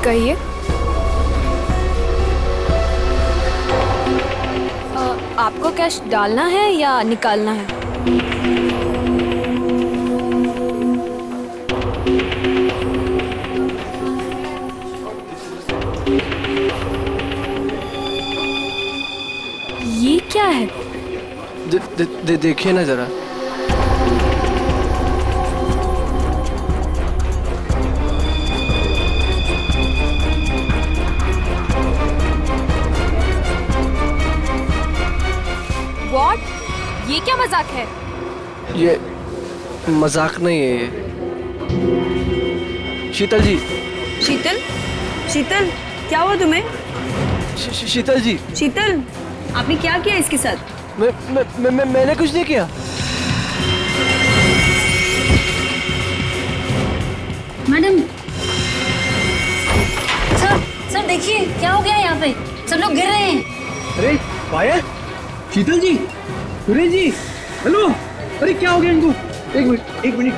कहिए। आपको कैश डालना है या निकालना है? ये क्या है? देखिए ना जरा। What? ये क्या मजाक है? ये मजाक नहीं है ये। शीतल जी। शीतल? शीतल, क्या हुआ तुम्हें? शीतल जी। शीतल, आपने क्या किया इसके साथ? मैंने कुछ नहीं किया। मैडम, सर देखिए क्या हो गया यहाँ पे, सब लोग गिर रहे हैं। अरे पायल, शीतल जी, सुरेश जी, हेलो। अरे क्या हो गया इनको? एक मिनट।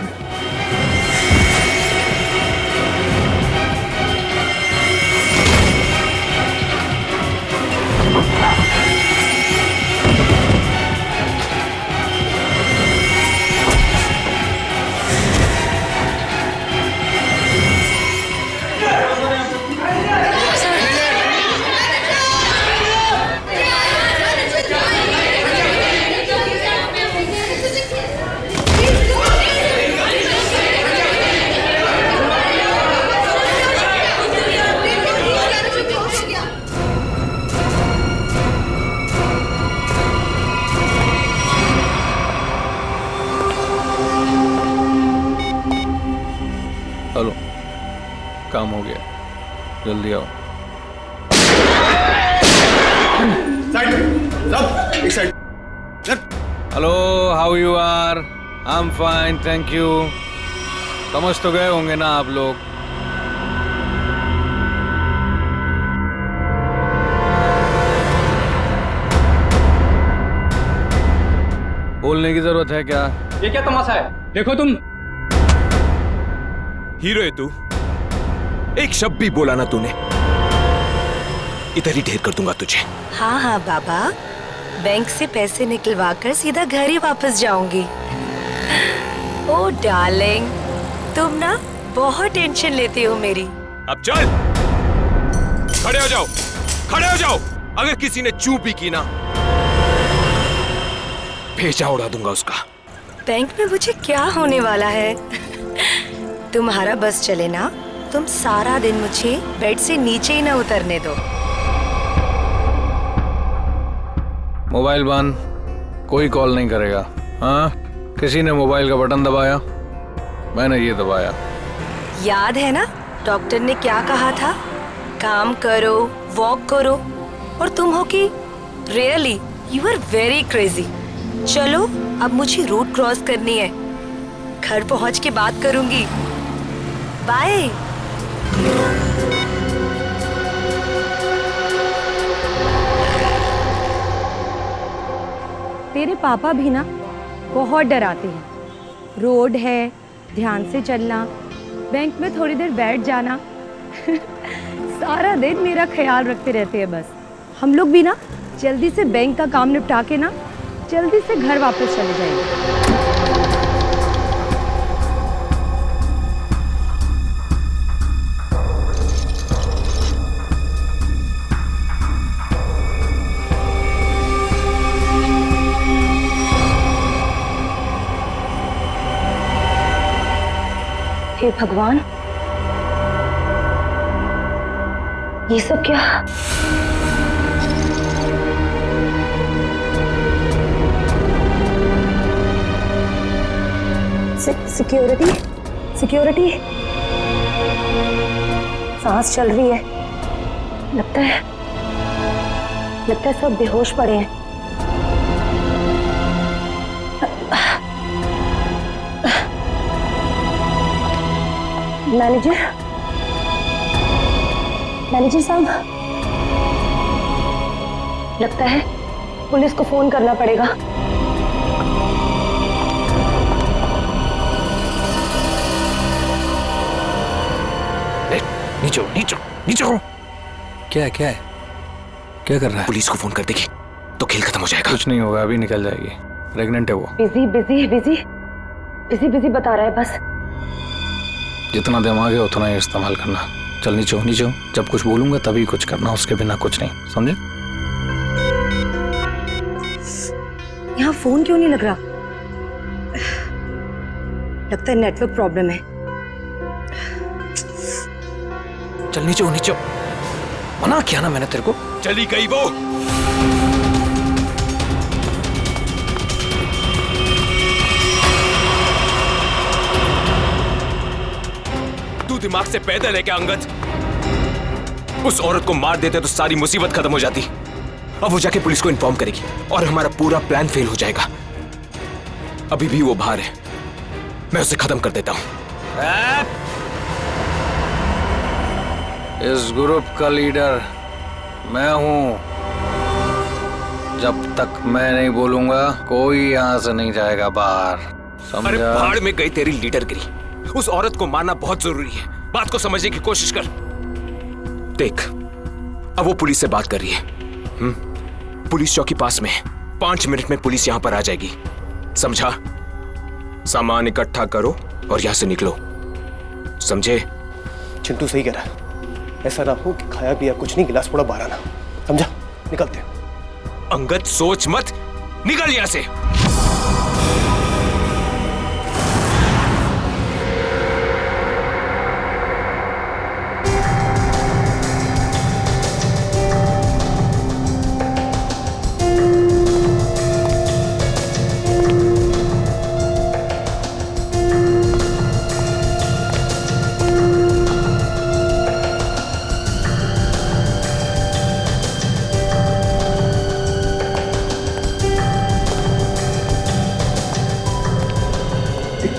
हेलो, काम हो गया, जल्दी आओ। एक side. Hello, how you are? I am fine, thank you. समझ तो गए होंगे ना आप लोग। बोलने की जरूरत है क्या? ये क्या तमाशा है? देखो तुम हीरो है तू। एक शब्द भी बोला ना तूने, इधर ही ढेर कर दूंगा तुझे। हाँ हाँ बाबा, बैंक से पैसे निकलवा कर सीधा घर ही वापस जाऊंगी। ओ डार्लिंग, तुम ना बहुत टेंशन लेती हो मेरी। अब चल, खड़े हो जाओ, खड़े हो जाओ। अगर किसी ने चू भी की ना, भेजा उड़ा दूंगा उसका। बैंक में मुझे क्या होने वाला है? तुम्हारा बस चले ना, तुम सारा दिन मुझे बेड से नीचे ही ना उतरने दो। मोबाइल बंद, कोई कॉल नहीं करेगा। हाँ, किसी ने मोबाइल का बटन दबाया? मैंने ये दबाया। याद है ना डॉक्टर ने क्या कहा था? काम करो, वॉक करो। और तुम हो कि really you are very crazy. चलो अब मुझे रूट क्रॉस करनी है, घर पहुंच के बात करूंगी। बाय। तेरे पापा भी ना बहुत डराते हैं। रोड है, ध्यान से चलना, बैंक में थोड़ी देर बैठ जाना। सारा दिन मेरा ख्याल रखते रहते हैं बस। हम लोग भी ना जल्दी से बैंक का काम निपटा के ना जल्दी से घर वापस चले जाएंगे। हे भगवान, ये सब क्या? Security, security. सांस चल रही है। लगता है सब बेहोश पड़े हैं। मैनेजर साहब, लगता है पुलिस को फोन करना पड़ेगा। नीचे नीचे नीचे हो। क्या है क्या है, क्या कर रहा है? पुलिस को फोन कर देगी तो खेल खत्म हो जाएगा। कुछ नहीं होगा, अभी निकल जाएगी। प्रेग्नेंट है वो। Busy busy busy busy busy बता रहा है बस। जितना दिमाग है उतना ही इस्तेमाल करना। चल नीचे हो नीचे हो, जब कुछ बोलूंगा तभी कुछ करना, उसके बिना कुछ नहीं, समझे? यहाँ फोन क्यों नहीं लग रहा? लगता है नेटवर्क प्रॉब्लम है। चल नीचे हो नीचे हो, मना किया ना मैंने तेरे को। चली गई वो। तू दिमाग से पैदल है क्या अंगद? उस औरत को मार देते तो सारी मुसीबत खत्म हो जाती। अब वो जाके पुलिस को इन्फॉर्म करेगी और हमारा पूरा प्लान फेल हो जाएगा। अभी भी वो बाहर है, मैं उसे खत्म कर देता हूं। इस ग्रुप का लीडर मैं हूं। जब तक मैं नहीं बोलूंगा कोई यहां से नहीं जाएगा बाहर, समझा? अरे भाड़ में गई तेरी लीडरगिरी। उस औरत को मारना बहुत जरूरी है। बात को समझने की कोशिश कर। देख, अब वो पुलिस से बात कर रही है। पुलिस चौकी पास में है। 5 मिनट में पुलिस यहां पर आ जाएगी, समझा? सामान इकट्ठा करो और यहां से निकलो, समझे? चिंटू सही कह रहा है, ऐसा ना हो कि खाया पिया कुछ नहीं, गिलास थोड़ा बाहर आना, समझा? निकलते हैं। अंगद सोच मत, निकल यहां से।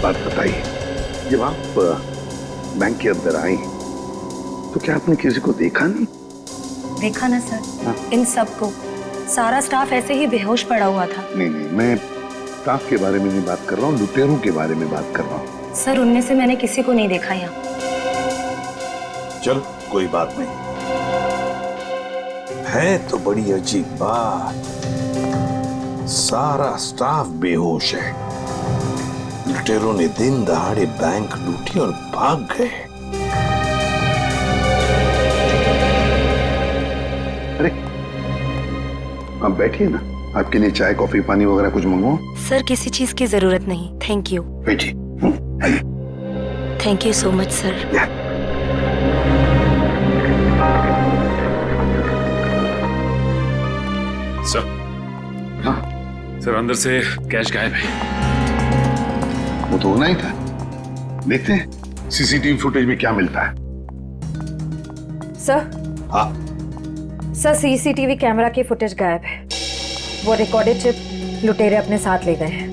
बात बताइए, जब आप बैंक के अंदर आई तो क्या आपने किसी को देखा नहीं? देखा ना सर, इन सबको, सारा स्टाफ ऐसे ही बेहोश पड़ा हुआ था। नहीं नहीं, मैं स्टाफ के बारे में नहीं बात कर रहा हूँ, लुटेरों के बारे में बात कर रहा हूँ। सर उनमें से मैंने किसी को नहीं देखा यहाँ। चल कोई बात नहीं है, तो बड़ी अजीब बात, सारा स्टाफ बेहोश है। लुटेरों ने दिन दहाड़े बैंक लूटी और भाग गए। अरे आप बैठिए ना, आपके लिए चाय कॉफी पानी वगैरह कुछ मंगवाऊं? सर किसी चीज की जरूरत नहीं, थैंक यू। बैठिए। Thank you so much sir. Sir, हाँ सर अंदर से कैश गायब है। वो तो होना ही था। देखते हैं सीसीटीवी फुटेज में क्या मिलता है। सर, हाँ सर सीसीटीवी कैमरा की फुटेज गायब है। वो रिकॉर्डेड चिप लुटेरे अपने साथ ले गए हैं,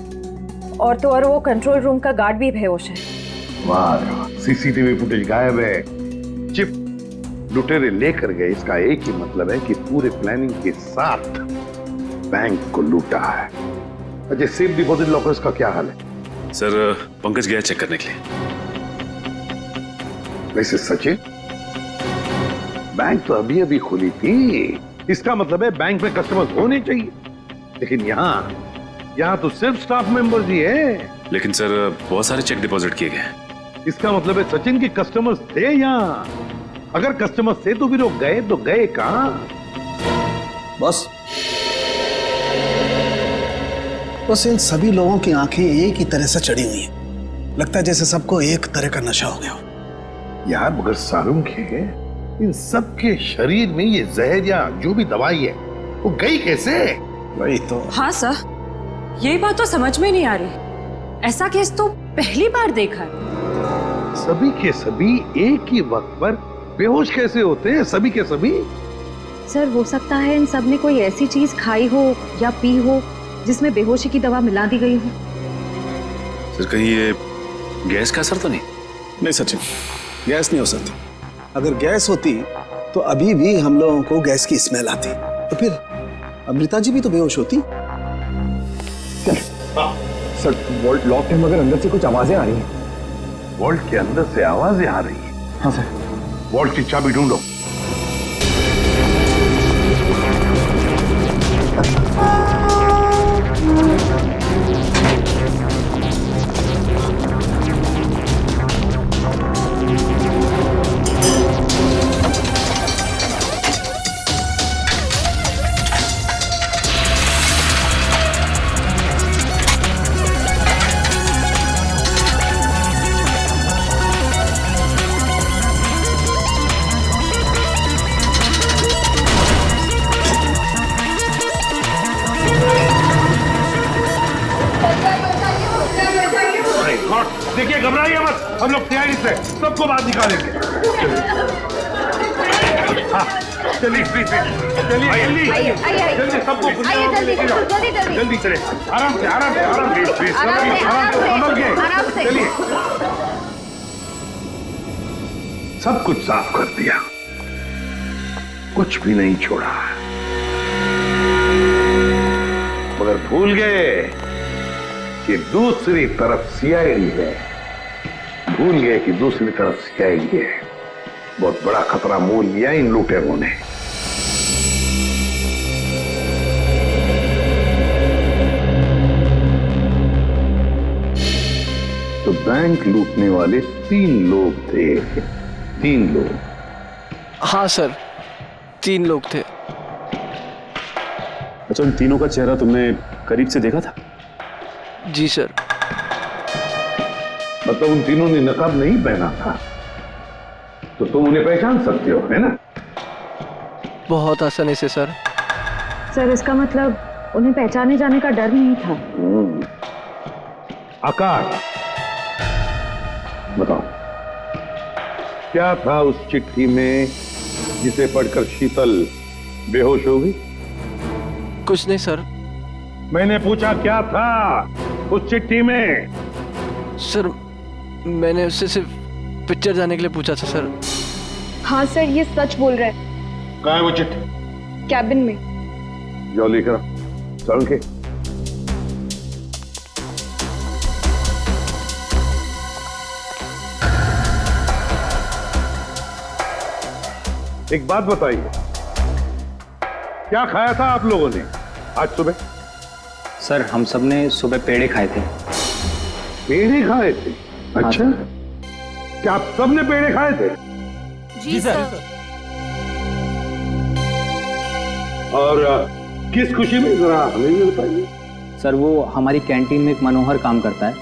और तो और वो कंट्रोल रूम का गार्ड भी बेहोश है। वाह, सीसीटीवी फुटेज गायब है, चिप लुटेरे लेकर गए। इसका एक ही मतलब है कि पूरे प्लानिंग के साथ बैंक को लूटा है। अच्छा, सेफ डिपॉजिट लॉकर्स का क्या हाल है? सर पंकज गया चेक करने के लिए। वैसे सचिन, बैंक तो अभी अभी खुली थी, इसका मतलब है बैंक में कस्टमर्स होने चाहिए, लेकिन यहाँ तो सिर्फ स्टाफ मेंबर्स ही है। लेकिन सर बहुत सारे चेक डिपॉजिट किए गए। इसका मतलब है सचिन के कस्टमर्स थे यहाँ। अगर कस्टमर्स थे तो फिर वो गए तो गए कहाँ? बस इन सभी लोगों की आंखें एक ही तरह से चढ़ी हुई हैं। लगता है जैसे सबको एक तरह का नशा हो गया हो। यार मगर सारुंग है, इन सब के शरीर में ये जहर या जो भी दवाई है वो गई कैसे? वही तो। हाँ सर, यही बात तो समझ में नहीं आ रही। ऐसा केस तो पहली बार देखा है। सभी के सभी एक ही वक्त पर बेहोश कैसे होते हैं? सभी के सभी। सर हो सकता है इन सब ने कोई ऐसी चीज खाई हो या पी हो जिसमें बेहोशी की दवा मिला दी गई हो। सर कहीं ये गैस का असर तो नहीं? नहीं सचिन, गैस नहीं हो सकती। अगर गैस होती तो अभी भी हम लोगों को गैस की स्मेल आती, तो फिर अमृता जी भी तो बेहोश होती। सर वॉल्ट लॉक है, मगर अंदर से कुछ आवाजें आ रही हैं। वॉल्ट के अंदर से आवाजें आ रही हैं? हाँ सर। वॉल्ट की चाबी ढूंढो। देखिए, घबराइए मत, हम लोग तैयारी से सबको बाहर निकालेंगे। हाँ, चलिए प्लीज, चलिए जल्दी सबको जल्दी चले, आराम से संभल के चलिए। सब कुछ साफ कर दिया, कुछ भी नहीं छोड़ा, मगर भूल गए कि दूसरी तरफ सीआईडी है। भूल गए कि दूसरी तरफ सीआईडी है। बहुत बड़ा खतरा मोल लिया इन लुटेरों ने। तो बैंक लूटने वाले 3 लोग थे। 3 लोग? हाँ सर, 3 लोग थे। अच्छा, उन तीनों का चेहरा तुमने करीब से देखा था? जी सर। मतलब उन तीनों ने नकाब नहीं पहना था, तो तुम उन्हें पहचान सकते हो, है ना? बहुत आसानी से सर। सर, इसका मतलब उन्हें पहचाने जाने का डर नहीं था। आकाश, बताओ क्या था उस चिट्ठी में जिसे पढ़कर शीतल बेहोश हो गई? कुछ नहीं सर। मैंने पूछा क्या था उस चिट्ठी में? सर, मैंने उससे सिर्फ पिक्चर जाने के लिए पूछा था सर। हाँ सर, ये सच बोल रहा है। कहाँ है वो चिट्ठी? कैबिन में। जाओ लेकर चल के। एक बात बताइए, क्या खाया था आप लोगों ने आज सुबह? सर, हम सब ने सुबह पेड़े खाए थे। पेड़े खाए थे? अच्छा, क्या आप सब ने पेड़े खाए थे? जी सर। और किस खुशी में, जरा हमें भी बताइए। सर, वो हमारी कैंटीन में एक मनोहर काम करता है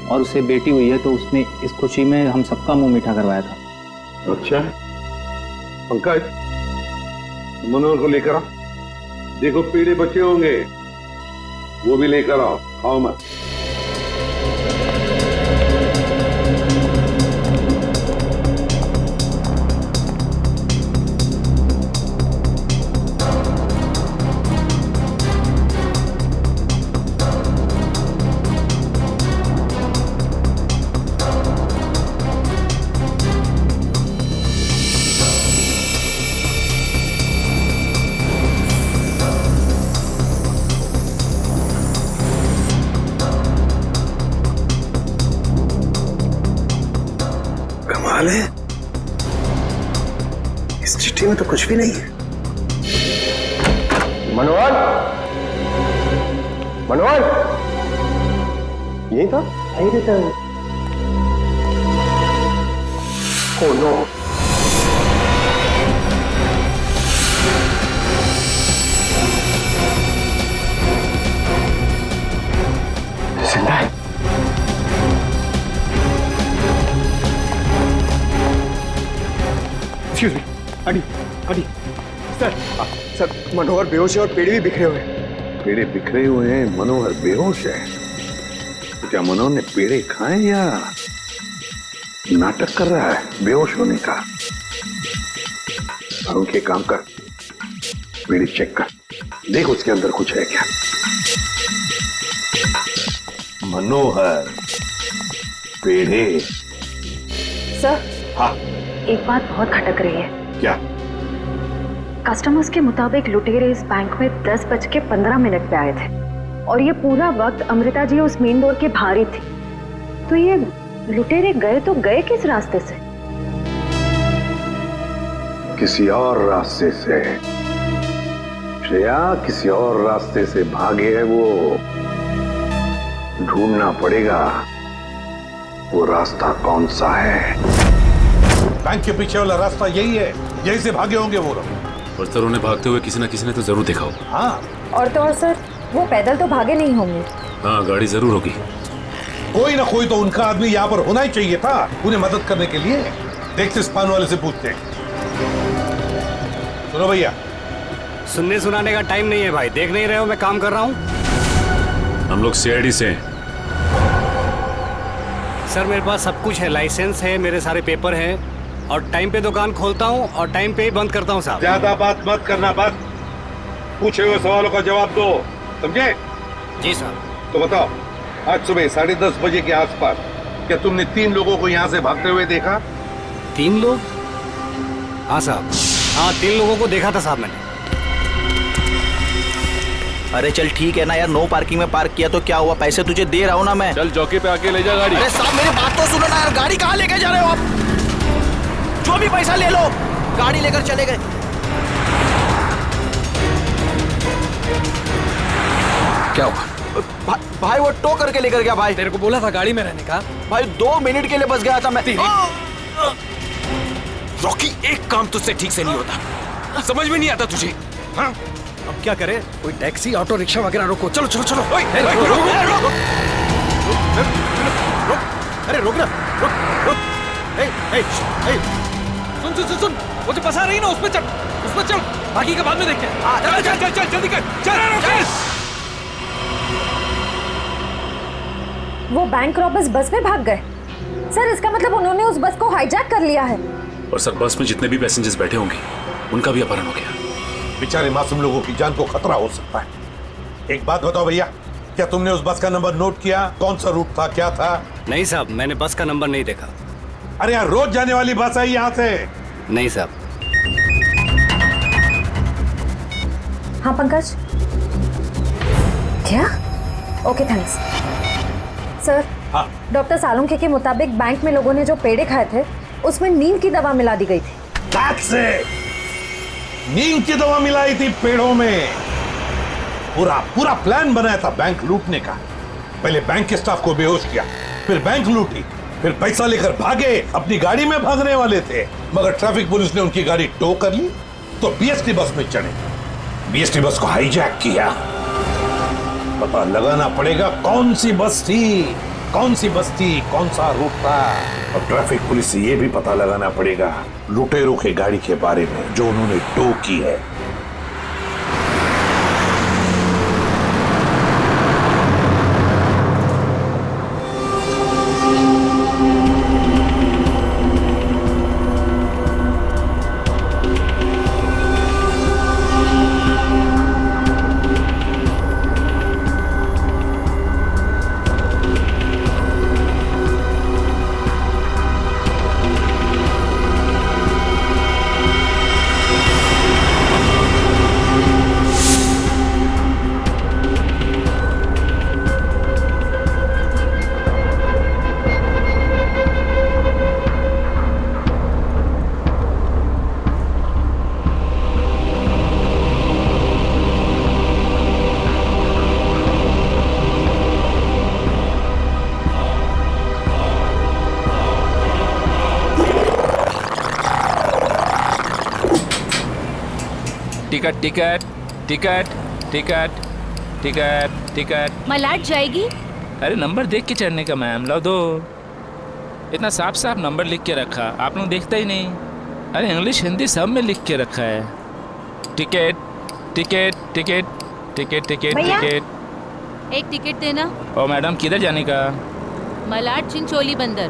और उसे बेटी हुई है, तो उसने इस खुशी में हम सबका मुंह मीठा करवाया था। अच्छा, पंकज, मनोहर को लेकर आओ। देखो पेड़े बचे होंगे, वो भी लेकर आओ, खाओ मत। कमाल है, इस चिट्ठी में तो कुछ भी नहीं है। मनोहर, मनोहर, यही था? यही था। Oh no. जिंदा है। एक्सक्यूज मी, अडी सर, मनोहर बेहोश है और पेड़े भी बिखरे हुए हैं। पेड़े बिखरे हुए हैं, मनोहर बेहोश है। तो क्या मनोहर ने पेड़े खाए या नाटक कर रहा है बेहोश होने का? और उनके काम कर, पेड़े चेक कर, देख उसके अंदर कुछ है क्या। मनोहर, पेड़े। सर, हाँ, एक बात बहुत खटक रही है। क्या? कस्टमर्स के मुताबिक लुटेरे इस बैंक में 10:15 पे आए थे और ये पूरा वक्त अमृता जी उस मेन डोर के बाहर ही थी। तो ये लुटेरे गए तो गए किस रास्ते से? किसी और रास्ते से, श्रेया किसी और रास्ते से भागे है वो। ढूंढना पड़ेगा वो रास्ता कौन सा है। बैंक के पीछे वाला रास्ता यही है, यही से भागे होंगे वो लोग। और सर उन्हें भागते हुए किसी न तो जरूर देखा होगा। हाँ, और तो और सर, वो पैदल तो भागे नहीं होंगे। हाँ, गाड़ी जरूर होगी। कोई ना कोई तो उनका आदमी यहाँ पर होना ही चाहिए था उन्हें मदद करने के लिए। देखते इस पान वाले से पूछते हैं। सुनो भैया, सुनने सुनाने का टाइम नहीं है भाई, देख नहीं रहे हो मैं काम कर रहा हूँ। हम लोग सीआईडी से हैं। सर मेरे पास सब कुछ है, लाइसेंस है, मेरे सारे पेपर हैं और टाइम पे दुकान खोलता हूँ और टाइम पे ही बंद करता हूँ साहब। ज्यादा बात मत करना, बस पूछे हुए सवालों का जवाब दो, समझे? जी साहब। तो बताओ, आज सुबह 10:30 बजे के आसपास क्या तुमने 3 लोगों को यहाँ से भागते हुए देखा? 3 लोग? हाँ साहब, हाँ 3 लोगों को देखा था साहब मैंने। अरे चल ठीक है ना यार, नो पार्किंग में पार्क किया तो क्या हुआ, पैसे तुझे दे रहा हूँ ना मैं। चल चौकी पे आके ले जा गाड़ी। अरे साहब मेरी बात तो सुनो ना यार, गाड़ी कहाँ लेके जा रहे हो आप? जो भी पैसा ले लो, गाड़ी लेकर चले गए। क्या हुआ? भाई वो टो करके लेकर गया भाई। तेरे को बोला था गाड़ी में रहने का। भाई 2 मिनट के लिए बस गया था मैं। रॉकी, एक काम तुझसे ठीक से नहीं होता, समझ में नहीं आता तुझे? हाँ? अब क्या करे, कोई टैक्सी ऑटो रिक्शा वगैरह रोको। चलो चलो चलो। अरे रोक ना, रुक। सुन, वो जो फंसा रही ना उसमें चल, बाकी का बाद में देखते हैं। चल जल्दी कर, चल। वो बैंक रॉबर्स बस में भाग गए सर, इसका मतलब उन्होंने उस बस को हाईजैक कर लिया है। और सर बस में जितने भी पैसेंजर्स बैठे होंगे उनका भी अपहरण हो गया। बेचारे मासूम लोगों की जान को खतरा हो सकता है। एक बात बताओ भैया, क्या तुमने उस बस का नंबर नोट किया? कौन सा रूट था, क्या था? नहीं साहब, मैंने बस का नंबर नहीं देखा। अरे यार, रोज जाने वाली बस है यहाँ से। नहीं साहब। हाँ पंकज, क्या? Okay thanks sir. हाँ। डॉक्टर सालुंखे के मुताबिक बैंक में लोगों ने जो पेड़े खाए थे उसमें नींद की दवा मिला दी गई थी। That's it! नींद की दवा मिलाई थी पेड़ों में। पूरा प्लान बनाया था बैंक लूटने का। पहले बैंक के स्टाफ को बेहोश किया, फिर बैंक लूटी, फिर पैसा लेकर भागे, अपनी गाड़ी में भागने वाले थे। मगर ट्रैफिक पुलिस ने उनकी गाड़ी टो कर ली तो बीएसटी बस में चढ़े, बीएसटी बस को हाईजैक किया। पता लगाना पड़ेगा कौन सी बस थी, कौन सा रूट था। और ट्रैफिक पुलिस से यह भी पता लगाना पड़ेगा लुटेरों के गाड़ी के बारे में जो उन्होंने टो की है। Ticket ticket ticket ticket ticket ticket. Malad जाएगी? अरे नंबर देख के चढ़ने का मैम, लो दो। इतना साफ साफ नंबर लिख के रखा, आप लोग देखता ही नहीं। अरे इंग्लिश हिंदी सब में लिख के रखा है। Ticket ticket ticket ticket ticket ticket. एक टिकट देना। ओ मैडम, किधर जाने का? मलाड चिंचोली बंदर।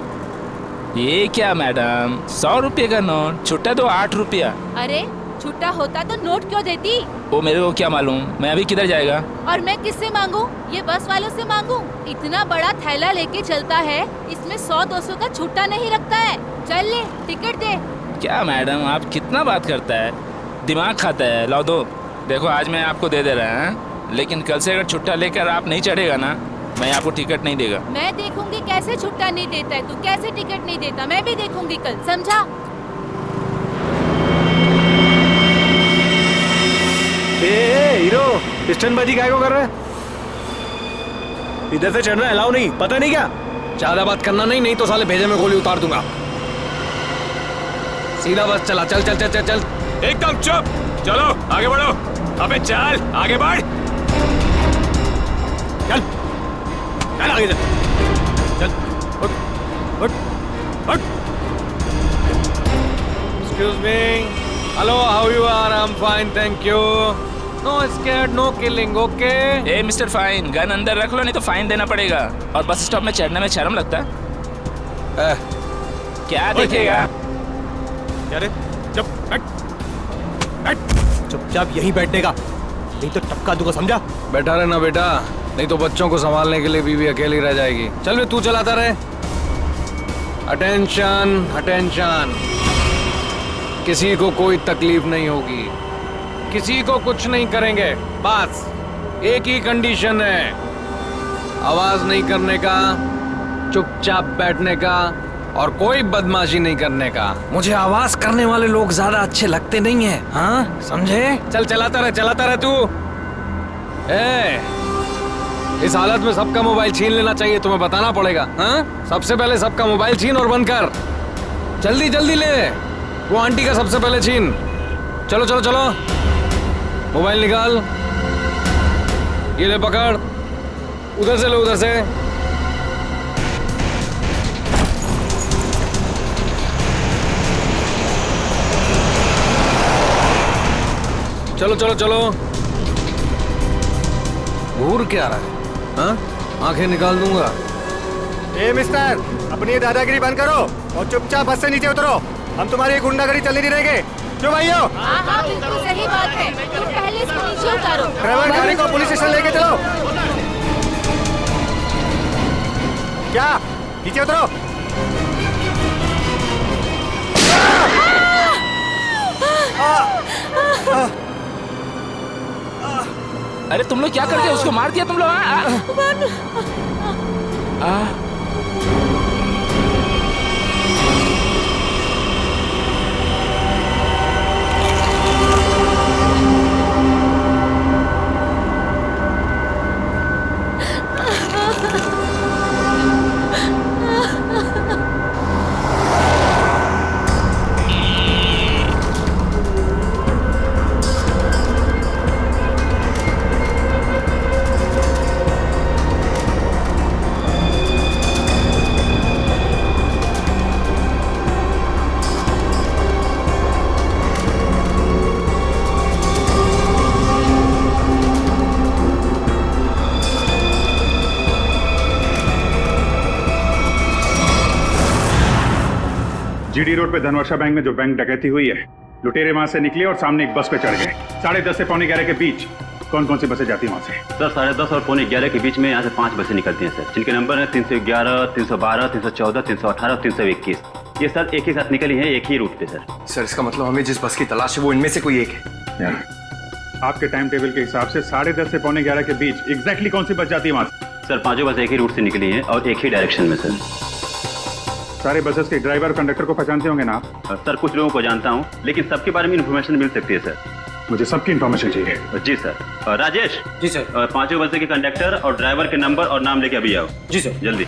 ये क्या मैडम, 100 रुपये का नोट, छुट्टा दो 8 रुपया। अरे छुट्टा होता तो नोट क्यों देती? वो मेरे को क्या मालूम, मैं अभी किधर जाएगा? और मैं किससे मांगू? ये बस वालों से मांगू? इतना बड़ा थैला लेके चलता है, इसमें 100-200 का छुट्टा नहीं रखता है। चल ले, टिकट दे। क्या मैडम, आप कितना बात करता है, दिमाग खाता है। लो दो। देखो आज मैं आपको दे रहा है, लेकिन कल से अगर छुट्टा लेकर आप नहीं चढ़ेगा ना, मैं आपको टिकट नहीं देगा। मैं देखूंगी कैसे छुट्टा नहीं देता है, तू कैसे टिकट नहीं देता, मैं भी देखूंगी कल, समझा? हीरो पिस्टनबाजी काय को कर रहा है? इधर से चढ़ना अलाउ नहीं, पता नहीं क्या? ज्यादा बात करना नहीं तो साले भेजे में गोली उतार दूंगा। सीधा बस चला, चल चल चल चल चल। एकदम चुप, चलो आगे बढ़ो। अबे चल आगे बढ़, चल चल आगे चल, चल उठ उठ उठ। Excuse me. Hello, how you are? I'm fine, thank you. No scared, no killing, okay? A mister fine, gun अंदर रख लो नहीं तो फाइन देना पड़ेगा। और बस स्टॉप में चढ़ने में शर्म लगता है? क्या देखेगा? अरे चुप बैठ, चुपचाप यहीं बैठने का, नहीं तो टपका दूंगा, समझा? बैठा रहना बेटा, नहीं तो बच्चों को संभालने के लिए बीवी अकेली रह जाएगी। चल बे, तू चलाता रहे। अटेंशन अटेंशन, किसी को कोई तकलीफ नहीं होगी, किसी को कुछ नहीं करेंगे। बस एक ही कंडीशन है, आवाज नहीं करने का, चुपचाप बैठने का और कोई बदमाशी नहीं करने का। मुझे आवाज करने वाले लोग ज्यादा अच्छे लगते नहीं हैं, हाँ समझे? चल चलाता रहे तू। इस हालत में सबका मोबाइल छीन लेना चाहिए, तुम्हें बताना पड़ेगा। हाँ, सबसे पहले सबका मोबाइल छीन और बंद कर। जल्दी जल्दी ले, वो आंटी का सबसे पहले छीन। चलो चलो चलो, मोबाइल निकाल, ये ले पकड़, उधर से लो, उधर से। चलो चलो चलो। घूर क्या रहा है? हाँ, आंखें निकाल दूंगा। ए मिस्टर, अपनी ये दादागिरी बंद करो और चुपचाप बस से नीचे उतरो। हम तुम्हारी गुंडागर्दी चलने नहीं देंगे। क्यों भाइयों? हाँ, बिल्कुल सही बात है। तुम पहले इसको नीचे उतारो। ड्राइवर गाड़ी को पुलिस स्टेशन लेके चलो। क्या? नीचे उतरो। अरे तुम लोग क्या करते हो? उसको मार दिया तुम लोग? जीडी रोड पे धनवर्षा बैंक में जो बैंक डकैती हुई है, लुटेरे वहां से निकले और सामने एक बस पे चढ़ गए। 10:30 से 11:15 के बीच कौन कौन सी बसें जाती हैं वहां से? सर 10:30 और 11:15 के बीच में यहाँ से 5 बसें निकलती हैं सर, जिनके नंबर है 311, 312, 314, 318 और 321। ये सर एक ही साथ निकली है, एक ही रूट पे सर। सर इसका मतलब हमें जिस बस की तलाश है वो इनमें से कोई एक है। आपके टाइम टेबल के हिसाब से 10:30 से 11:15 के बीच एग्जैक्टली कौन सी बस जाती है वहां से? सर 5 बस एक ही रूट से निकली हैं और एक ही डायरेक्शन में सर। सारे बसेस के ड्राइवर और कंडक्टर को पहचानते होंगे ना आप? सर कुछ लोगों को जानता हूँ, लेकिन सबके बारे में इन्फॉर्मेशन मिल सकती है सर। मुझे सबकी इन्फॉर्मेशन चाहिए। जी सर। राजेश। जी सर। 5 बसे के कंडक्टर और ड्राइवर के नंबर और नाम लेके अभी आओ। जी सर। जल्दी।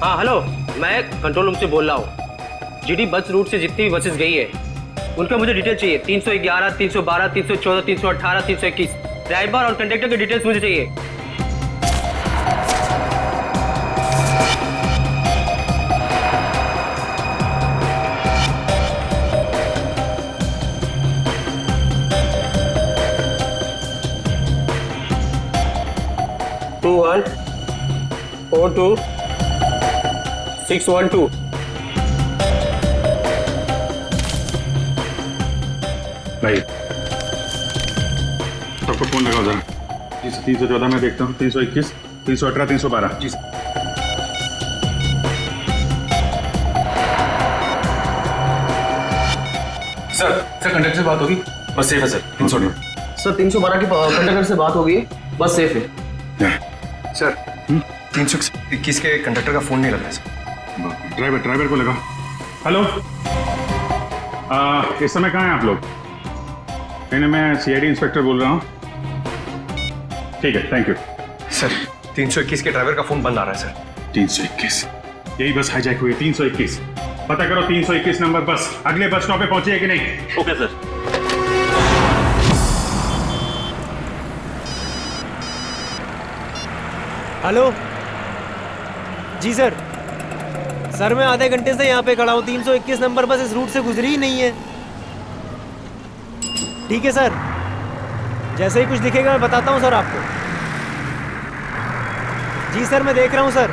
हाँ हेलो, मैं कंट्रोल रूम से बोल रहा हूँ। जीडी बस रूट से जितनी भी बसेस गई है उनका मुझे डिटेल चाहिए। 311, 312, 314, 318, 321 ड्राइवर और कंडक्टर की डिटेल्स मुझे चाहिए। टू 1 4 2 6 1 2। भाई सबको फोन लगाओ जरा। जी सर। 314 में देखता हूँ, 321, 318, 312। जी सर। सर कंडक्टर से बात होगी, बस सेफ है सर। 318 सर 312 की कंडक्टर से बात होगी, बस सेफ है। सर 321 के कंडक्टर का फोन नहीं लग रहा है सर। ड्राइवर को लगा। हेलो इस समय कहाँ हैं आप लोग? नहीं, मैं सीआईडी इंस्पेक्टर बोल रहा हूँ। ठीक है, थैंक यू सर। 321 के ड्राइवर का फोन बंद आ रहा है सर। 321, यही बस हाईजैक हुई है। 321 पता करो, 321 नंबर बस अगले बस स्टॉप पे पहुंची है कि नहीं? Okay sir. हेलो जी सर। सर मैं आधे घंटे से यहाँ पे खड़ा हूँ। 321 नंबर बस इस रूट से गुजरी ही नहीं है। ठीक है सर, जैसे ही कुछ दिखेगा मैं बताता हूँ सर आपको। जी सर, मैं देख रहा हूँ सर।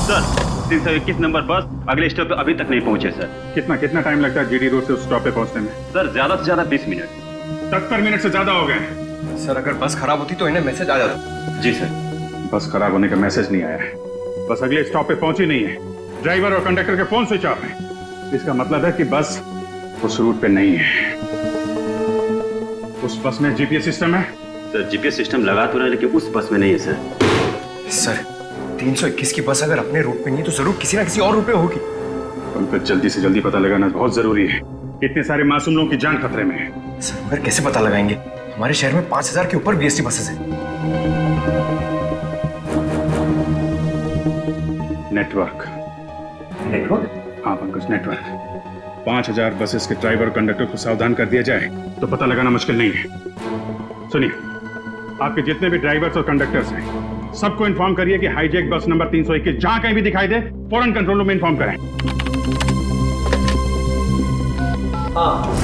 सर 321 नंबर बस अगले स्टॉप पे अभी तक नहीं पहुंचे सर। कितना टाइम लगता है जीडी रोड से उस स्टॉप पे पहुंचने में? सर ज्यादा से ज्यादा 20 मिनट। 70 मिनट से ज्यादा हो गए। सर अगर बस खराब होती तो इन्हें मैसेज आ जाता। जी सर। बस खराब होने का मैसेज नहीं आया है, बस अगले स्टॉप पे पहुंची नहीं है। ड्राइवर और कंडक्टर के फोन स्विच ऑफ है। इसका मतलब है कि बस उस रूट पे नहीं है। उस बस में जीपीएस सिस्टम है? सर जीपीएस सिस्टम लगा तो रहा है, लेकिन उस बस में नहीं है सर। सर 321 की बस अगर अपने रूट पे नहीं तो जरूर किसी ना किसी और रूट पे होगी। उनको जल्दी से जल्दी पता लगाना बहुत जरूरी है। इतने सारे मासूम लोगों की जान खतरे में है। सर मगर कैसे पता लगाएंगे? हमारे शहर में 5000 के ऊपर बीएसटी बसेस हैं। नेटवर्क? हाँ पंकज, नेटवर्क। 5000 बसेस के ड्राइवर कंडक्टर को सावधान कर दिया जाए तो पता लगाना मुश्किल नहीं है। सुनिए, आपके जितने भी ड्राइवर्स और कंडक्टर्स हैं सबको इन्फॉर्म करिए कि हाईजैक बस नंबर 321 जहां कहीं भी दिखाई दे फौरन कंट्रोल रूम में इन्फॉर्म करें। हाँ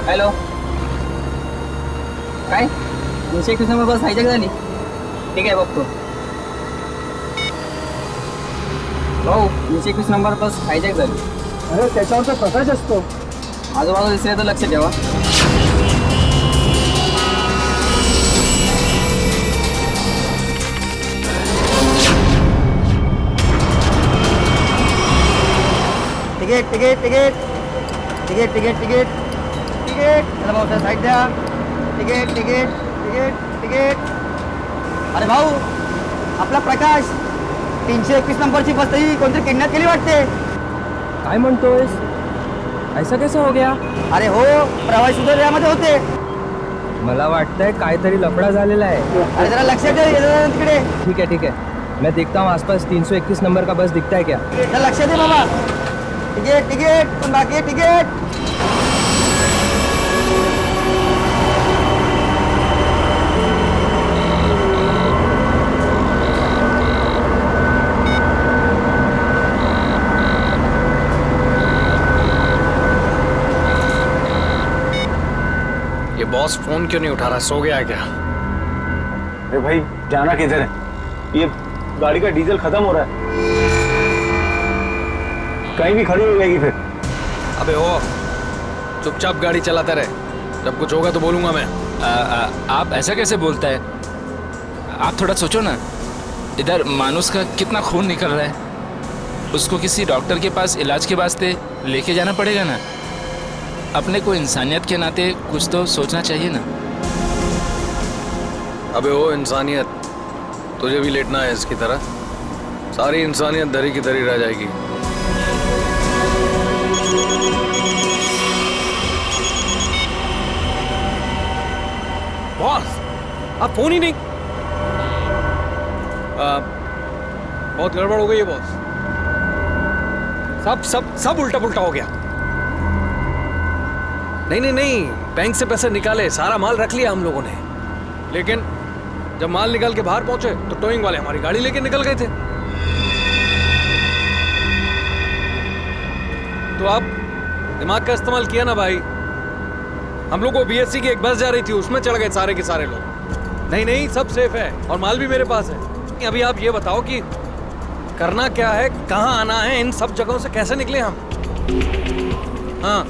हेलो, काय 321 नंबर बस हायजॅक झाली? ठीक आहे बघतो भाऊ। 321 नंबर बस हायजॅक झाली। अरे त्याच्यावर तर प्रकाश असतो, आजूबाजूला दिसले तर लक्ष ठेवा। Ticket ticket ticket ticket ticket ticket ticket चला भाऊ सर साईड द्या। Ticket ticket ticket ticket. अरे भाऊ, आपला प्रकाश 321 नंबरची बस ही कोणतरी किडनॅप केली वाटते। काय म्हणतोयस? ऐसा कैसा हो गया? अरे हो, प्रवासी सुद्धा यामध्ये होते। मला वाटतंय काहीतरी लफडा झालेला आहे। अरे जरा लक्षात दे तिकडे। ठीक है, मैं देखता हूँ आसपास 321 नंबर का बस दिखता है क्या। लक्षात दे बाबा। टिकट टिकट पण बाकी टिकट। ये बॉस फोन क्यों नहीं उठा रहा? सो गया क्या? अरे भाई जाना किधर है? ये गाड़ी का डीजल खत्म हो रहा है, कहीं भी खड़ी हो जाएगी फिर। अबे ओ, चुपचाप गाड़ी चलाते रहे, जब कुछ होगा तो बोलूंगा मैं। आप ऐसा कैसे बोलता है? आप थोड़ा सोचो ना, इधर मानुस का कितना खून निकल रहा है। उसको किसी डॉक्टर के पास इलाज के वास्ते लेके जाना पड़ेगा ना। अपने को इंसानियत के नाते कुछ तो सोचना चाहिए ना। अबे ओ इंसानियत, तुझे भी लेटना है इसकी तरह? सारी इंसानियत दरी की दरी रह जाएगी। बॉस आप फोन ही नहीं। बहुत गड़बड़ हो गई है बॉस। सब सब सब उल्टा पुल्टा हो गया। नहीं, बैंक से पैसे निकाले, सारा माल रख लिया हम लोगों ने, लेकिन जब माल निकाल के बाहर पहुंचे तो टोइंग वाले हमारी गाड़ी लेके निकल गए थे। तो आप दिमाग का इस्तेमाल किया ना भाई। हम लोग को बीएससी की एक बस जा रही थी, उसमें चढ़ गए सारे के सारे लोग। नहीं, सब सेफ है और माल भी मेरे पास है। अभी आप ये बताओ कि करना क्या है, कहाँ आना है, इन सब जगहों से कैसे निकले हम? हाँ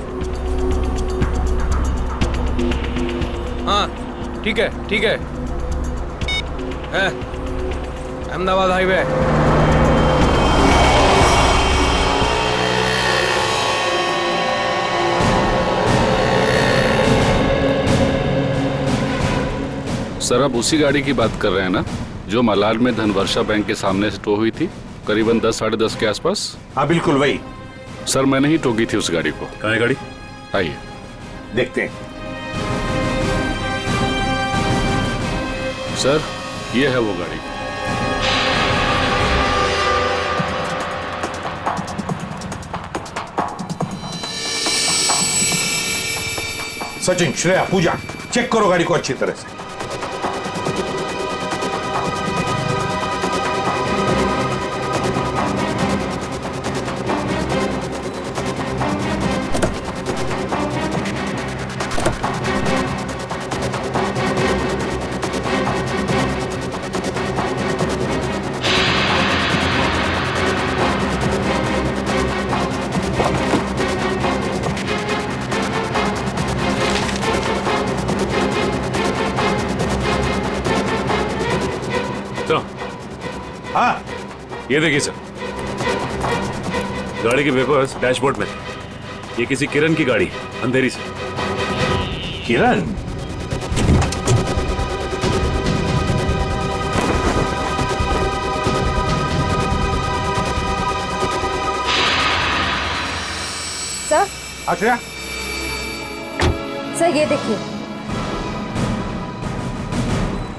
ठीक है, अहमदाबाद हाईवे। सर आप उसी गाड़ी की बात कर रहे हैं ना जो मलाड में धनवर्षा बैंक के सामने से टो हुई थी, करीबन 10 साढ़े 10 के आसपास? हाँ बिल्कुल वही। सर मैंने ही टोकी थी उस गाड़ी को। कहाँ है गाड़ी? आइए देखते हैं। सर ये है वो गाड़ी। सचिन, श्रेया, पूजा, चेक करो गाड़ी को अच्छी तरह से। हाँ, ये देखिए सर, गाड़ी के पेपर्स डैशबोर्ड में। ये किसी किरण की गाड़ी, अंधेरी से। किरण? सर। अच्छा, सर ये देखिए।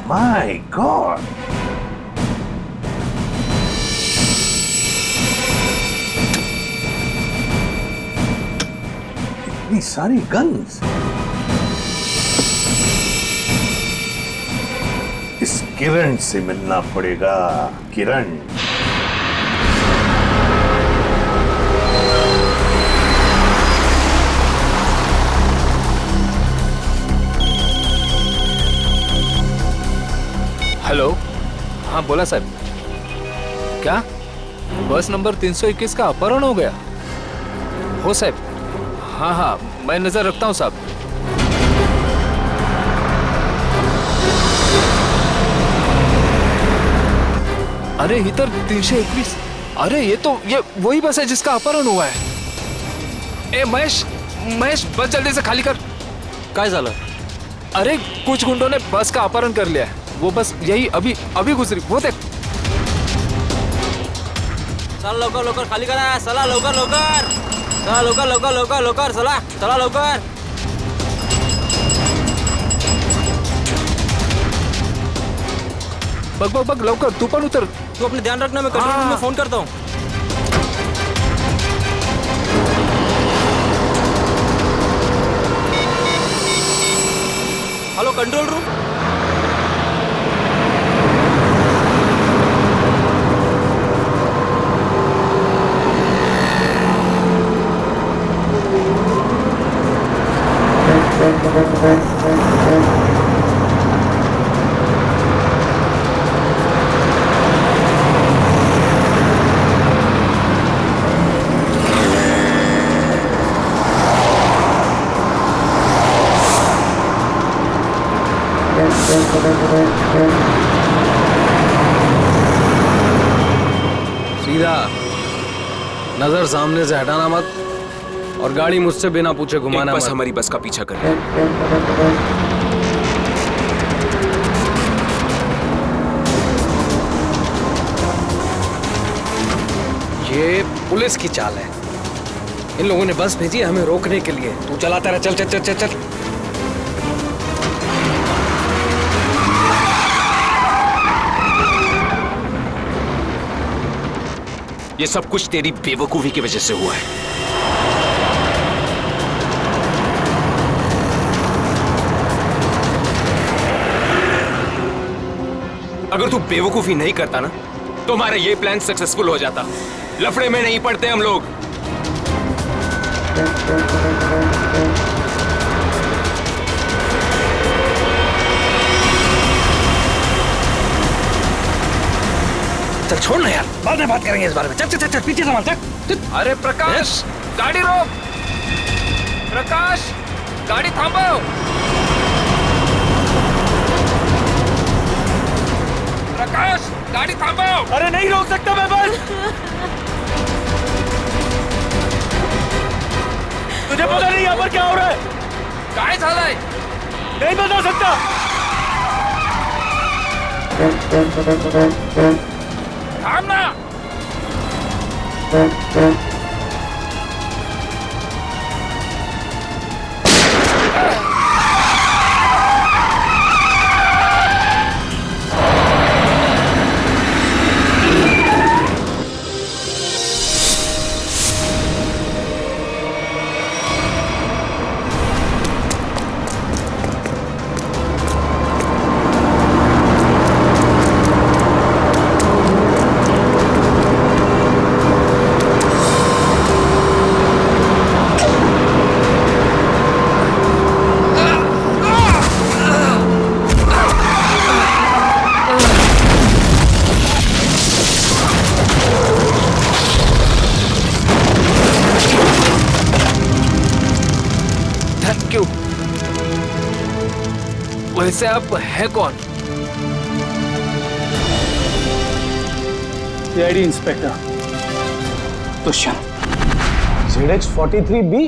माय गॉड, इतनी सारी गन्स। इस किरण से मिलना पड़ेगा। किरण, हेलो, हाँ बोला सर। क्या बस नंबर 321 का अपहरण हो गया? हो साहब, हाँ हाँ मैं नजर रखता हूँ साहब। अरे इधर 321। अरे ये वही बस है जिसका अपहरण हुआ है। ए महेश, बस जल्दी से खाली कर। काय झालं? अरे कुछ गुंडों ने बस का अपहरण कर लिया है। वो बस यही अभी गुजरी, वो देख। चल लवकर लवकर खाली करा, चला लवकर लवकर, चला लवकर लवकर लवकर लवकर, चला चला लवकर। बघ लवकर, तू पण उतर। तू अपने ध्यान रखना, मैं कंट्रोल रूम में फोन करता हूँ। Hello control room. सीधा नजर सामने से हटाना मत, और गाड़ी मुझसे बिना पूछे घुमाना मत। बस हमारी बस का पीछा कर रही है। ये पुलिस की चाल है। इन लोगों ने बस भेजी है हमें रोकने के लिए। तू चलाता रहा, चल चल चल चल चल। ये सब कुछ तेरी बेवकूफी की वजह से हुआ है। अगर तू बेवकूफी नहीं करता ना, तो हमारा ये प्लान सक्सेसफुल हो जाता। लफड़े में नहीं पड़ते हम लोग। चल छोड़ ना यार, बाद में बात करेंगे इस बारे में। चल चल चल पीछे संभाल, चल। अरे प्रकाश, गाड़ी रोक। प्रकाश, गाड़ी थांबो। प्रकाश, गाड़ी थांबो। अरे नहीं रोक सकता मैं बस। तुझे पता नहीं यहाँ पर क्या हो रहा है? काय झालंय? नहीं बता सकता। थांब ना। वैसे आप है कौन? CID inspector Dushyant. ZX43B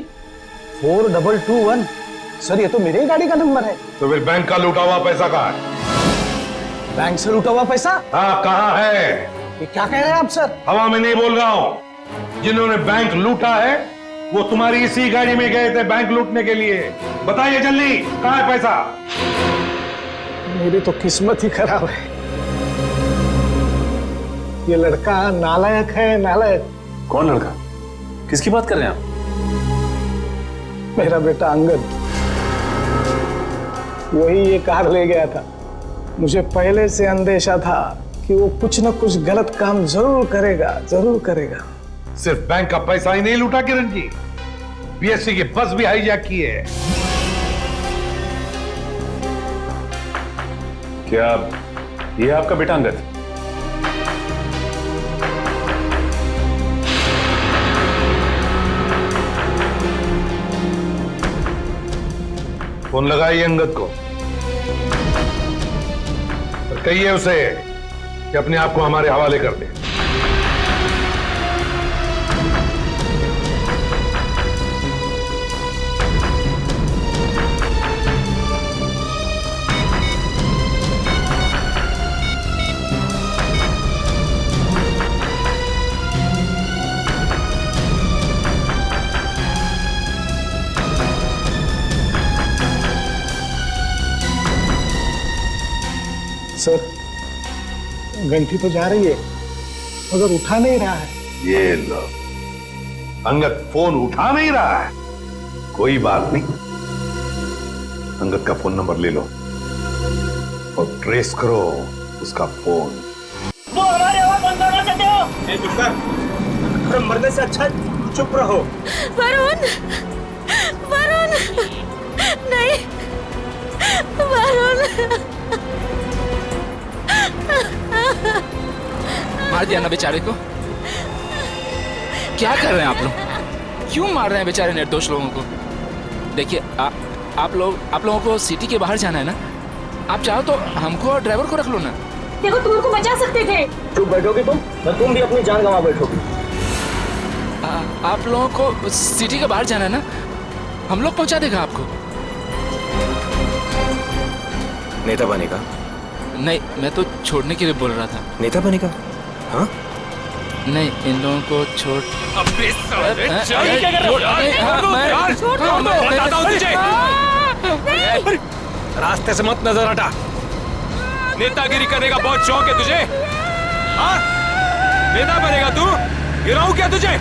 4221। Sir ये तो मेरे ही गाड़ी का नंबर है। तो फिर बैंक का लूटा हुआ पैसा कहाँ है? बैंक से लूटा हुआ पैसा? हाँ, कहाँ है? ये क्या कह रहे हैं आप सर? हवा में नहीं बोल रहा हूँ। जिन्होंने बैंक लूटा है वो तुम्हारी इसी गाड़ी में गए थे बैंक लूटने के लिए। बताइए जल्दी, कहाँ है पैसा? मेरी तो किस्मत ही खराब है। ये लड़का नालायक है, नालायक। कौन लड़का? किसकी बात कर रहे हैं आप? मेरा बेटा अंगद, वही ये कार ले गया था। मुझे पहले से अंदेशा था कि वो कुछ न कुछ गलत काम जरूर करेगा, जरूर करेगा। सिर्फ बैंक का पैसा ही नहीं लूटा किरण जी, बीएससी की बस भी हाईजैक की है। क्या ये आपका बेटा अंगद? फोन लगाइए अंगद को और कहिए उसे कि अपने आप को हमारे हवाले कर दे। सर घंटी तो जा रही है मगर उठा नहीं रहा है। ये लो, अंगद फोन उठा नहीं रहा है। कोई बात नहीं, अंगद का फोन नंबर ले लो और ट्रेस करो उसका फोन। वो हमारी आवाज बंद करना चाहते हो? अरे मरने से अच्छा चुप रहो। वरुण, वरुण, नहीं, वरुण। मार दिया ना बेचारे को। क्या कर रहे हैं आप लोग? क्यों मार रहे हैं बेचारे निर्दोष लोगों को? देखिए आप लोगों को सिटी के बाहर जाना है ना, आप चाहो तो हमको और ड्राइवर को रख लो ना। देखो तुम उनको बचा सकते थे। चुप बैठोगे तुम भी अपनी जान गंवा बैठोगे। आप लोगों को सिटी के बाहर जाना है ना, हम लोग पहुंचा देगा आपको। नेता बनेगा? नहीं, मैं तो छोड़ने के लिए बोल रहा था। नेता बनेगा? हाँ? नहीं, इन लोगों को छोड़। अबे साले, रास्ते से मत नजर हटा। नेतागिरी करने का बहुत शौक है तुझे? हाँ? नेता बनेगा तू? गिराऊं क्या तुझे?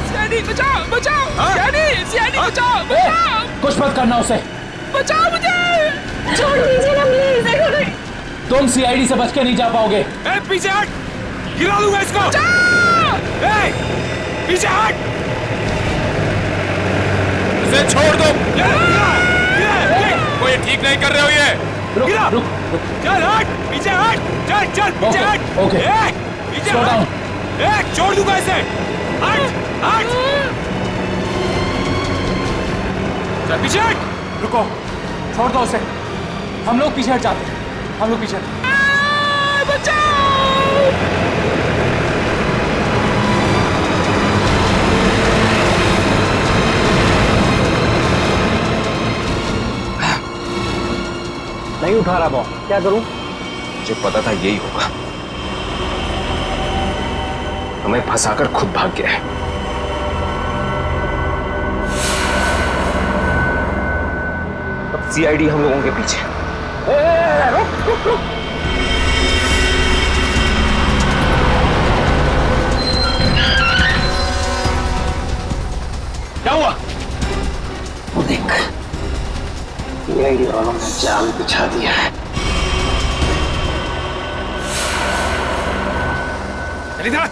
सीआईडी बचाओ, बचाओ, सीआईडी बचाओ, बचाओ। कुछ मत करना उसे। बचाओ मुझे। छोड़ दीजिए ना प्लीज। तुम सीआईडी से बच के नहीं जा पाओगे। ए, पीछे हट, गिरा दूंगा इसको। ए, पीछे हट, इसे छोड़ दो। कोई ठीक नहीं कर रहे हो ये। गिरा, रुक, चल हट, पीछे हट, चल पीछे हट। ओके, पीछे हट। ए, छोड़ दूंगा इसे। हट, हट, चल पीछे हट। रुको, छोड़ दो उसे। हम लोग पीछे हट जाते हैं। हम लोग पीछे नहीं उठा रहा बॉस, क्या करूं? मुझे पता था यही होगा। हमें फंसाकर खुद भाग गया है। अब सीआईडी हम लोगों के पीछे। रुक। क्या हुआ? देख, सीआईडी वालों ने जाल बिछा दिया है। इधर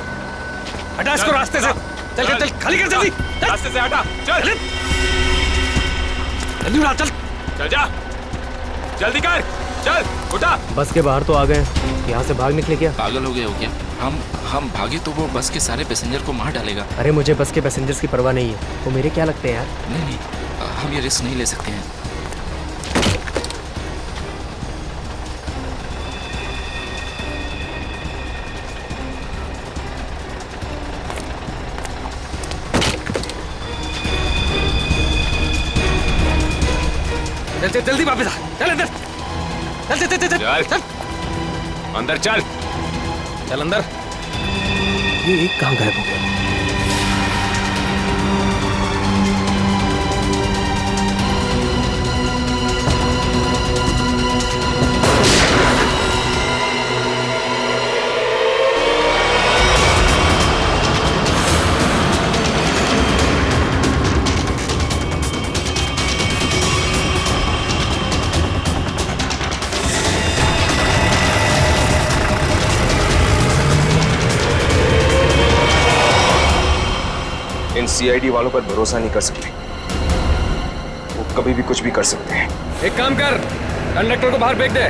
हटा इसको रास्ते से। चल खाली कर जल्दी। रास्ते से हटा, चल जल्दी उड़ा, चल जा, जल्दी कर, चल उठा। बस के बाहर तो आ गए, यहाँ से भाग निकले क्या? पागल हो गए हो क्या? हम भागे तो वो बस के सारे पैसेंजर को मार डालेगा। अरे मुझे बस के पैसेंजर्स की परवाह नहीं है, वो मेरे क्या लगते हैं यार। नहीं, हम ये रिस्क नहीं ले सकते हैं। चल जल्दी वापस आ, चल अंदर, चल चल चल चल चल अंदर चल, चल अंदर। ये कहाँ गायब हो गया? इन सीआईडी वालों पर भरोसा नहीं कर सकते, वो कभी भी कुछ भी कर सकते हैं। एक काम कर, कंडक्टर को बाहर फेंक दे।